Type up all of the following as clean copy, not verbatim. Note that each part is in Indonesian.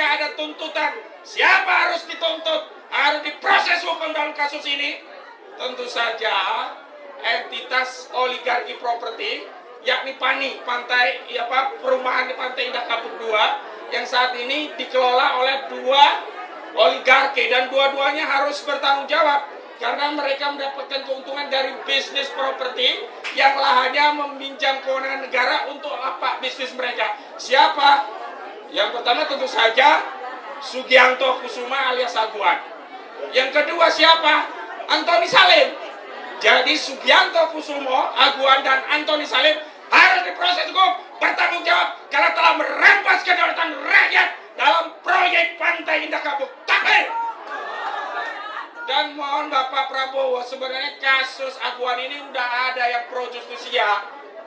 ada tuntutan siapa harus dituntut, harus diproses hukum dalam kasus ini, tentu saja entitas oligarki properti, yakni PANI, perumahan di Pantai Indah Kapuk 2, yang saat ini dikelola oleh dua oligarki, dan dua-duanya harus bertanggung jawab karena mereka mendapatkan keuntungan dari bisnis properti yang lahannya meminjam kewenangan negara untuk lapak bisnis mereka. Siapa? Yang pertama tentu saja Sugianto Kusuma alias Aguan. Yang kedua siapa? Antoni Salim. Jadi Sugianto Kusumo, Aguan, dan Antoni Salim harus diproses hukum, bertanggung jawab karena telah merampas kedaulatan rakyat dalam proyek Pantai Indah Kapuk. Takbir! Dan mohon Bapak Prabowo, sebenarnya kasus Aguan ini udah ada yang pro justisia,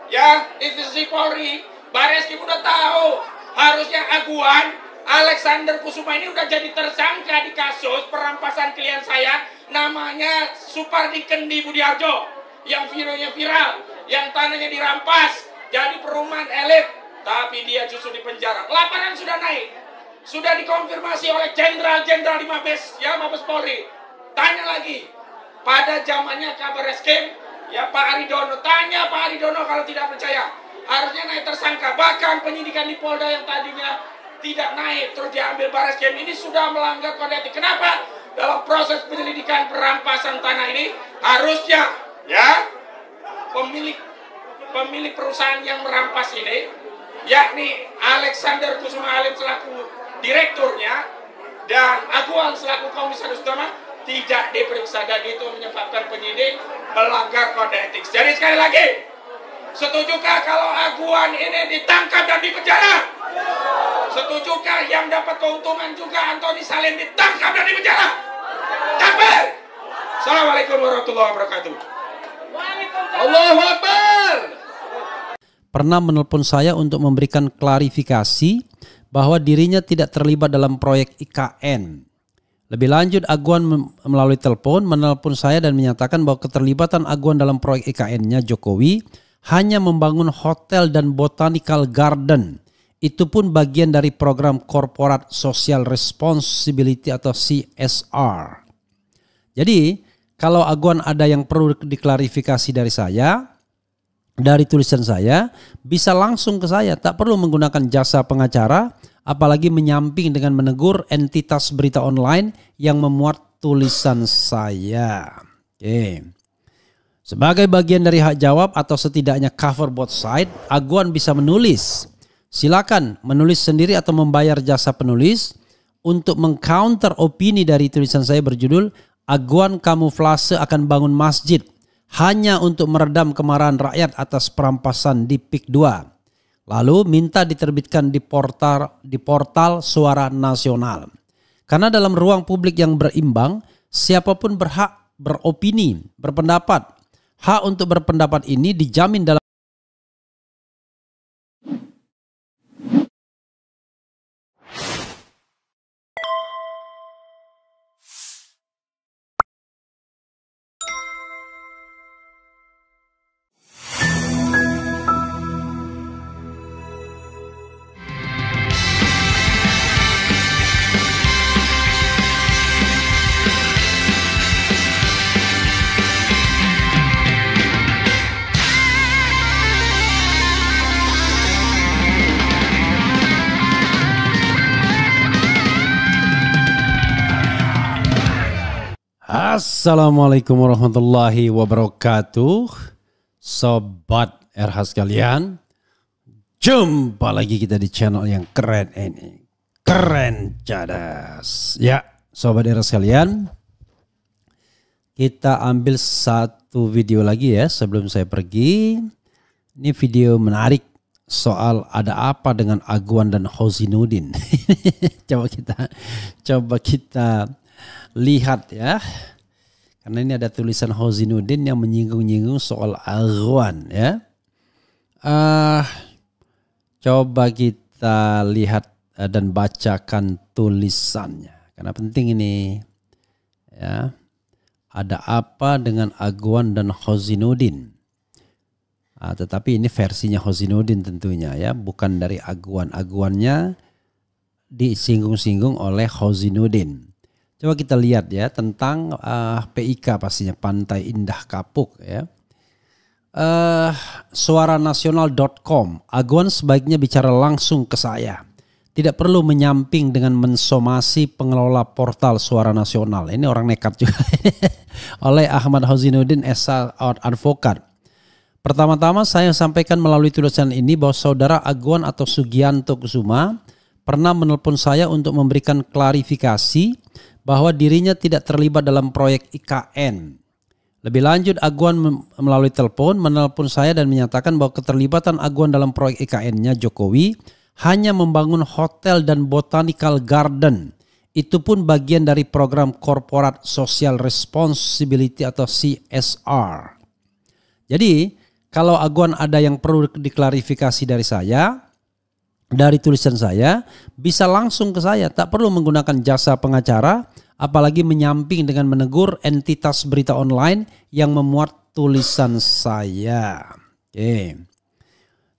ya, institusi Polri, Bareskrim udah tahu. Harusnya Aguan Alexander Kusuma ini udah jadi tersangka di kasus perampasan klien saya, namanya Supardi Kendi Budiarjo, yang videonya viral, yang tanahnya dirampas, jadi perumahan elit, tapi dia justru dipenjara. Laporan sudah naik, sudah dikonfirmasi oleh jenderal-jenderal di Mabes, ya, Mabes Polri. Tanya lagi, pada zamannya Kabar Eskrim, ya Pak Aridono, tanya Pak Aridono kalau tidak percaya. Harusnya naik tersangka, bahkan penyidikan di Polda yang tadinya tidak naik, terus diambil Bareskrim, ini sudah melanggar kode etik. Kenapa? Dalam proses penyelidikan perampasan tanah ini, harusnya, ya, pemilik perusahaan yang merampas ini, yakni Alexander Kusuma Alim selaku direkturnya, dan Aguan selaku komisaris utama, tidak diperiksa, dan itu menyebabkan penyidik melanggar kode etik. Jadi sekali lagi, setujukah kalau Aguan ini ditangkap dan dipenjara? Setujukah yang dapat keuntungan juga Antoni Salim ditangkap dan dipenjara? Takbir! Assalamualaikum warahmatullahi wabarakatuh. Allahu Akbar. Pernah menelpon saya untuk memberikan klarifikasi bahwa dirinya tidak terlibat dalam proyek IKN. Lebih lanjut, Aguan melalui telepon menelpon saya dan menyatakan bahwa keterlibatan Aguan dalam proyek IKN-nya Jokowi hanya membangun hotel dan botanical garden. Itu pun bagian dari program Corporate Social Responsibility atau CSR. Jadi, kalau Aguan ada yang perlu diklarifikasi dari saya, dari tulisan saya, bisa langsung ke saya. Tak perlu menggunakan jasa pengacara, apalagi menyamping dengan menegur entitas berita online yang memuat tulisan saya. Oke. Sebagai bagian dari hak jawab atau setidaknya cover both side, Aguan bisa menulis. Silakan menulis sendiri atau membayar jasa penulis untuk mengcounter opini dari tulisan saya berjudul Aguan kamuflase akan bangun masjid hanya untuk meredam kemarahan rakyat atas perampasan di PIK 2. Lalu minta diterbitkan di portal Suara Nasional. Karena dalam ruang publik yang berimbang, siapapun berhak beropini, berpendapat. Hak untuk berpendapat ini dijamin dalam Assalamualaikum warahmatullahi wabarakatuh. Sobat RH sekalian, jumpa lagi kita di channel yang keren ini. Keren cadas. Ya, Sobat RH sekalian, kita ambil satu video lagi ya sebelum saya pergi. Ini video menarik soal ada apa dengan Aguan dan Hozinuddin. Coba kita lihat ya. Karena ini ada tulisan Hozinuddin yang menyinggung-nyinggung soal Aguan ya. Coba kita lihat dan bacakan tulisannya. Karena penting ini ya. Ada apa dengan Aguan dan Hozinuddin? Tetapi ini versinya Hozinuddin tentunya ya. Bukan dari Aguan. Aguannya disinggung-singgung oleh Hozinuddin. Coba kita lihat ya tentang PIK pastinya, Pantai Indah Kapuk ya. Suaranasional.com, aguan sebaiknya bicara langsung ke saya. Tidak perlu menyamping dengan mensomasi pengelola portal Suara Nasional. Ini orang nekat juga. Oleh Ahmad Hozinuddin SH Advokat. Pertama-tama saya sampaikan melalui tulisan ini bahwa Saudara Aguan atau Sugianto Kusuma pernah menelpon saya untuk memberikan klarifikasi bahwa dirinya tidak terlibat dalam proyek IKN. Lebih lanjut, Aguan melalui telepon menelpon saya dan menyatakan bahwa keterlibatan Aguan dalam proyek IKN-nya Jokowi hanya membangun hotel dan botanical garden. Itu pun bagian dari program Corporate Social Responsibility atau CSR. Jadi, kalau Aguan ada yang perlu diklarifikasi dari saya, dari tulisan saya, bisa langsung ke saya. Tak perlu menggunakan jasa pengacara, apalagi menyamping dengan menegur entitas berita online yang memuat tulisan saya. Oke.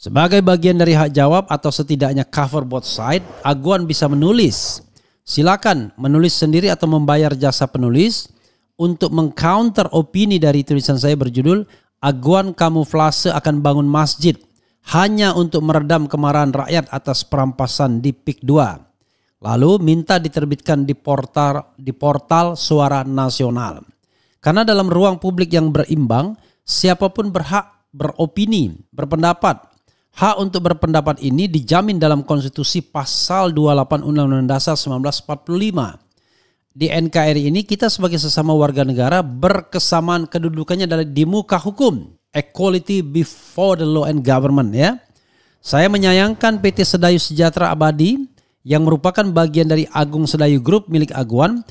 Sebagai bagian dari hak jawab atau setidaknya cover both side, Aguan bisa menulis. Silakan menulis sendiri atau membayar jasa penulis untuk mengcounter opini dari tulisan saya berjudul Aguan kamuflase akan bangun masjid hanya untuk meredam kemarahan rakyat atas perampasan di PIK 2. Lalu minta diterbitkan di portal Suara Nasional. Karena dalam ruang publik yang berimbang, siapapun berhak beropini, berpendapat. Hak untuk berpendapat ini dijamin dalam Konstitusi Pasal 28 Undang-Undang Dasar 1945. Di NKRI ini kita sebagai sesama warga negara berkesamaan kedudukannya di muka hukum. Equality before the law and government ya. Saya menyayangkan PT Sedayu Sejahtera Abadi yang merupakan bagian dari Agung Sedayu Group milik Aguan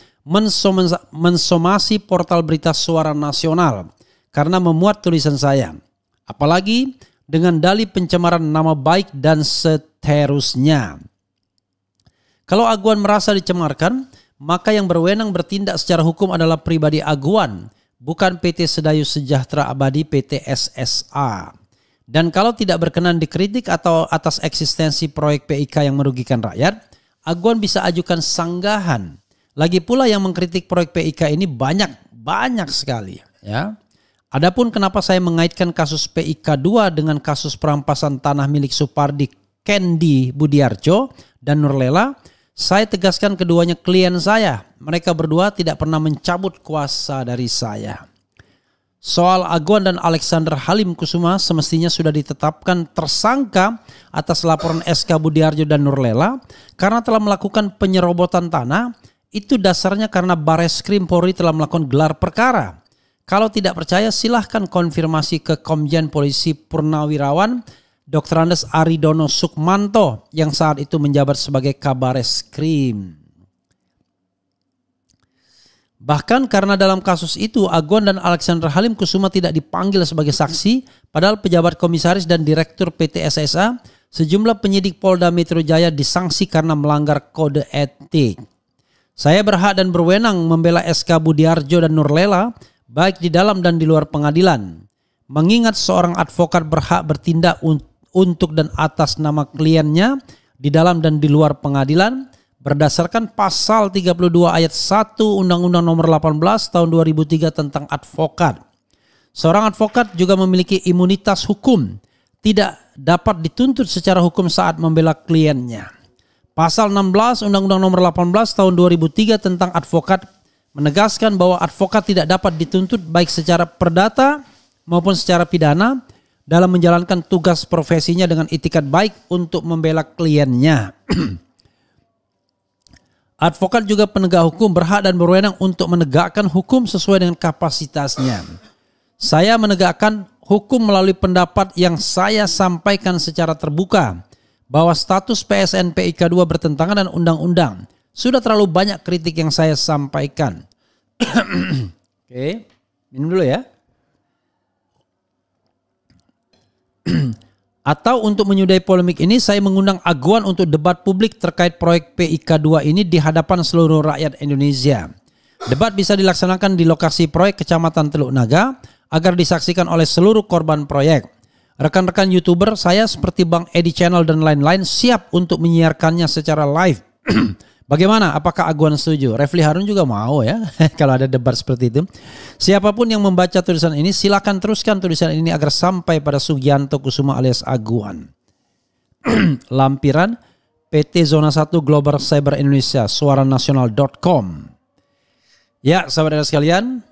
mensomasi portal berita Suara Nasional karena memuat tulisan saya. Apalagi dengan dalih pencemaran nama baik dan seterusnya. Kalau Aguan merasa dicemarkan, maka yang berwenang bertindak secara hukum adalah pribadi Aguan, bukan PT Sedayu Sejahtera Abadi PT SSA. Dan kalau tidak berkenan dikritik atau atas eksistensi proyek PIK yang merugikan rakyat, Aguan bisa ajukan sanggahan. Lagi pula yang mengkritik proyek PIK ini banyak sekali. Ya. Adapun kenapa saya mengaitkan kasus PIK 2 dengan kasus perampasan tanah milik Supardi Kendi Budiarjo dan Nurlela, saya tegaskan keduanya klien saya. Mereka berdua tidak pernah mencabut kuasa dari saya. Soal Aguan dan Alexander Halim Kusuma semestinya sudah ditetapkan tersangka atas laporan SK Budiarjo dan Nurlela karena telah melakukan penyerobotan tanah. Itu dasarnya karena Bareskrim Polri telah melakukan gelar perkara. Kalau tidak percaya silahkan konfirmasi ke Komjen Polisi Purnawirawan Dr. Andes Aridono Sukmanto yang saat itu menjabat sebagai Kabareskrim. Bahkan karena dalam kasus itu Aguan dan Alexander Halim Kusuma tidak dipanggil sebagai saksi, padahal pejabat komisaris dan direktur PT SSA, sejumlah penyidik Polda Metro Jaya disanksi karena melanggar kode etik. Saya berhak dan berwenang membela SK Budiarjo dan Nurlela baik di dalam dan di luar pengadilan. Mengingat seorang advokat berhak bertindak untuk dan atas nama kliennya di dalam dan di luar pengadilan berdasarkan pasal 32 ayat 1 Undang-Undang Nomor 18 Tahun 2003 tentang advokat. Seorang advokat juga memiliki imunitas hukum, tidak dapat dituntut secara hukum saat membela kliennya. Pasal 16 Undang-Undang Nomor 18 Tahun 2003 tentang advokat menegaskan bahwa advokat tidak dapat dituntut baik secara perdata maupun secara pidana dalam menjalankan tugas profesinya dengan itikat baik untuk membela kliennya. Advokat juga penegak hukum berhak dan berwenang untuk menegakkan hukum sesuai dengan kapasitasnya. Saya menegakkan hukum melalui pendapat yang saya sampaikan secara terbuka bahwa status PSN PIK 2 bertentangan dengan undang-undang. Sudah terlalu banyak kritik yang saya sampaikan. Oke, minum dulu ya. Atau untuk menyudahi polemik ini, saya mengundang Aguan untuk debat publik terkait proyek PIK 2 ini di hadapan seluruh rakyat Indonesia. Debat bisa dilaksanakan di lokasi proyek Kecamatan Teluk Naga agar disaksikan oleh seluruh korban proyek. Rekan-rekan YouTuber saya seperti Bang Edi Channel dan lain-lain siap untuk menyiarkannya secara live Bagaimana? Apakah Aguan setuju? Refli Harun juga mau ya kalau ada debat seperti itu. Siapapun yang membaca tulisan ini silakan teruskan tulisan ini agar sampai pada Sugianto Kusuma alias Aguan. Lampiran PT Zona 1 Global Cyber Indonesia, suaranasional.com. Ya, sahabat sekalian,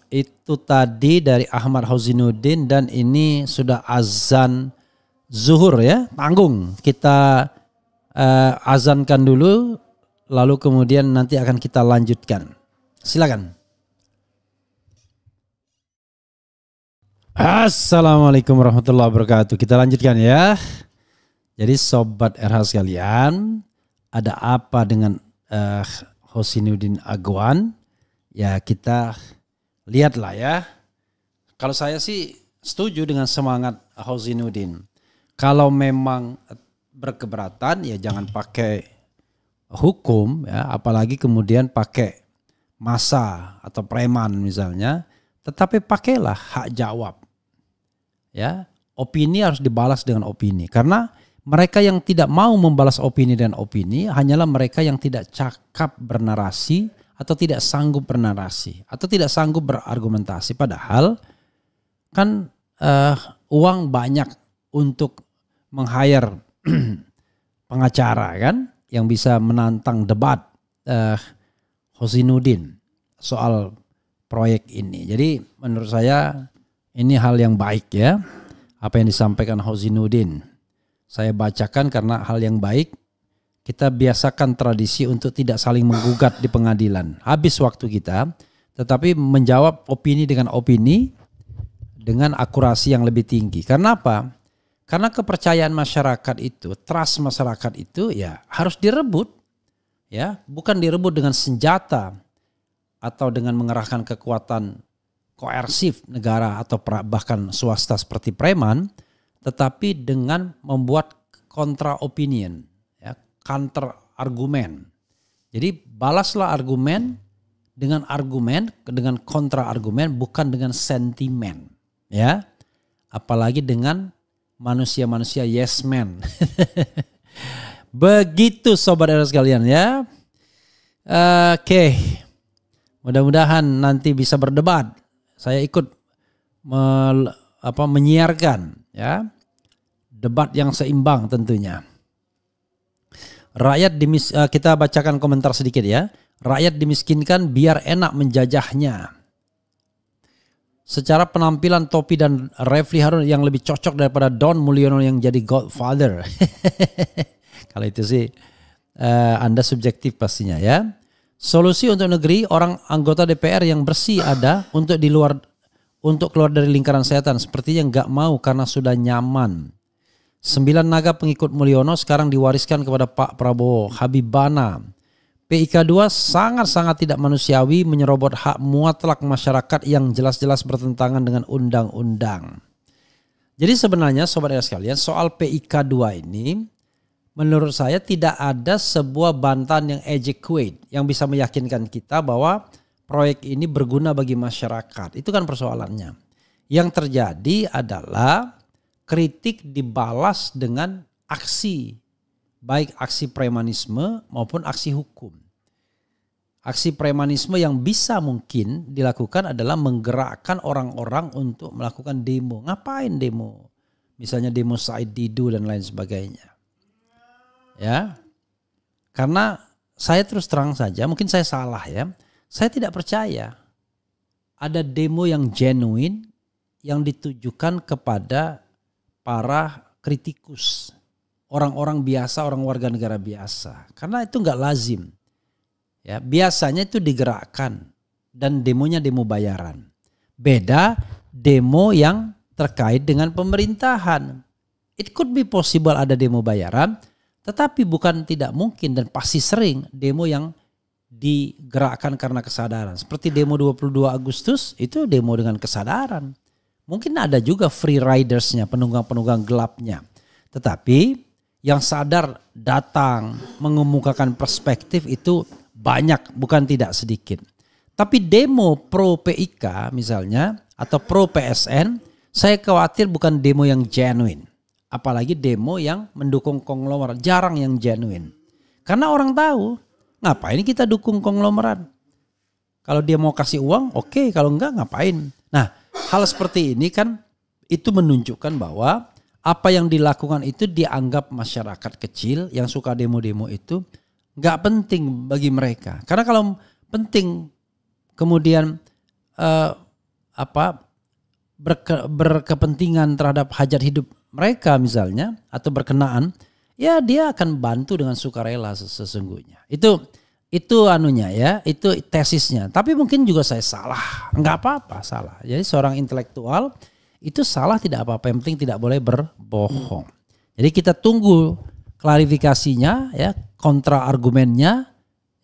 itu tadi dari Ahmad Hauzinuddin dan ini sudah azan zuhur ya. Tanggung kita azankan dulu. Lalu kemudian nanti akan kita lanjutkan. Silakan. Assalamualaikum warahmatullahi wabarakatuh. Kita lanjutkan ya. Jadi sobat RH sekalian, ada apa dengan Hauzinuddin Aguan? Ya kita lihatlah ya. Kalau saya sih setuju dengan semangat Hauzinuddin. Kalau memang berkeberatan ya jangan pakai hukum ya, apalagi kemudian pakai massa atau preman misalnya, tetapi pakailah hak jawab. Ya, opini harus dibalas dengan opini karena mereka yang tidak mau membalas opini dan opini hanyalah mereka yang tidak cakap bernarasi atau tidak sanggup bernarasi atau tidak sanggup berargumentasi. Padahal kan uang banyak untuk meng-hire pengacara kan, yang bisa menantang debat Hauzinuddin soal proyek ini. Jadi menurut saya ini hal yang baik ya, apa yang disampaikan Hauzinuddin. Saya bacakan karena hal yang baik. Kita biasakan tradisi untuk tidak saling menggugat di pengadilan. Habis waktu kita, tetapi menjawab opini dengan opini dengan akurasi yang lebih tinggi. Karena apa? Karena kepercayaan masyarakat itu, trust masyarakat itu ya harus direbut. Ya, bukan direbut dengan senjata atau dengan mengerahkan kekuatan koersif negara atau bahkan swasta seperti preman, tetapi dengan membuat kontra opinion, ya, counter argumen. Jadi balaslah argumen dengan kontra argumen, bukan dengan sentimen, ya. Apalagi dengan manusia-manusia yes man. Begitu sobat era sekalian ya. Oke. Mudah-mudahan nanti bisa berdebat. Saya ikut menyiarkan ya. Debat yang seimbang tentunya. Kita bacakan komentar sedikit ya. Rakyat dimiskinkan biar enak menjajahnya. Secara penampilan Topi dan Refli Harun yang lebih cocok daripada Don Mulyono yang jadi Godfather. Kalau itu sih Anda subjektif pastinya ya. Solusi untuk negeri, orang anggota DPR yang bersih ada untuk keluar dari lingkaran setan. Sepertinya nggak mau karena sudah nyaman. 9 naga pengikut Mulyono sekarang diwariskan kepada Pak Prabowo. Habibana. PIK 2 sangat-sangat tidak manusiawi, menyerobot hak mutlak masyarakat yang jelas-jelas bertentangan dengan undang-undang. Jadi sebenarnya sobat sekalian, soal PIK 2 ini menurut saya tidak ada sebuah bantahan yang adequate yang bisa meyakinkan kita bahwa proyek ini berguna bagi masyarakat. Itu kan persoalannya. Yang terjadi adalah kritik dibalas dengan aksi, baik aksi premanisme maupun aksi hukum. Aksi premanisme yang bisa mungkin dilakukan adalah menggerakkan orang-orang untuk melakukan demo. Ngapain demo? Misalnya demo Said Didu dan lain sebagainya. Ya. Karena saya terus terang saja, mungkin saya salah ya. Saya tidak percaya ada demo yang genuine yang ditujukan kepada para kritikus. Orang-orang biasa, orang warga negara biasa. Karena itu enggak lazim. Ya, biasanya itu digerakkan dan demonya demo bayaran. Beda demo yang terkait dengan pemerintahan. It could be possible ada demo bayaran, tetapi bukan tidak mungkin dan pasti sering demo yang digerakkan karena kesadaran. Seperti demo 22 Agustus itu demo dengan kesadaran. Mungkin ada juga free ridersnya, penunggang-penunggang gelapnya. Tetapi yang sadar datang mengemukakan perspektif itu banyak, bukan tidak sedikit. Tapi demo pro PIK misalnya atau pro PSN, saya khawatir bukan demo yang genuine. Apalagi demo yang mendukung konglomerat, jarang yang genuine. Karena orang tahu, ngapain kita dukung konglomerat. Kalau dia mau kasih uang, oke. Kalau enggak, ngapain. Nah, hal seperti ini kan itu menunjukkan bahwa apa yang dilakukan itu dianggap masyarakat kecil yang suka demo-demo itu nggak penting bagi mereka. Karena kalau penting kemudian berkepentingan terhadap hajat hidup mereka misalnya atau berkenaan, ya dia akan bantu dengan sukarela sesungguhnya. Itu anunya ya, itu tesisnya. Tapi mungkin juga saya salah, nggak apa-apa salah. Jadi seorang intelektual itu salah tidak apa-apa, yang penting tidak boleh berbohong. Jadi kita tunggu klarifikasinya, ya, kontra argumennya,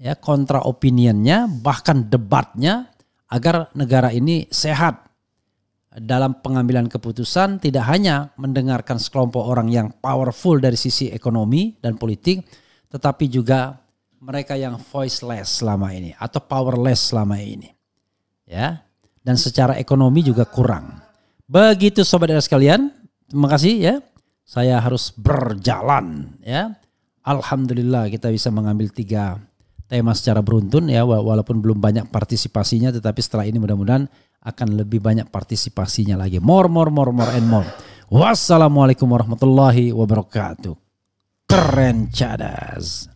ya, kontra opinionnya, bahkan debatnya, agar negara ini sehat dalam pengambilan keputusan, tidak hanya mendengarkan sekelompok orang yang powerful dari sisi ekonomi dan politik, tetapi juga mereka yang voiceless selama ini atau powerless selama ini, ya, dan secara ekonomi juga kurang. Begitu sobat era sekalian, terima kasih ya. Saya harus berjalan ya. Alhamdulillah kita bisa mengambil 3 tema secara beruntun ya, walaupun belum banyak partisipasinya, tetapi setelah ini mudah-mudahan akan lebih banyak partisipasinya lagi. More and more. Wassalamualaikum warahmatullahi wabarakatuh. Keren cadas.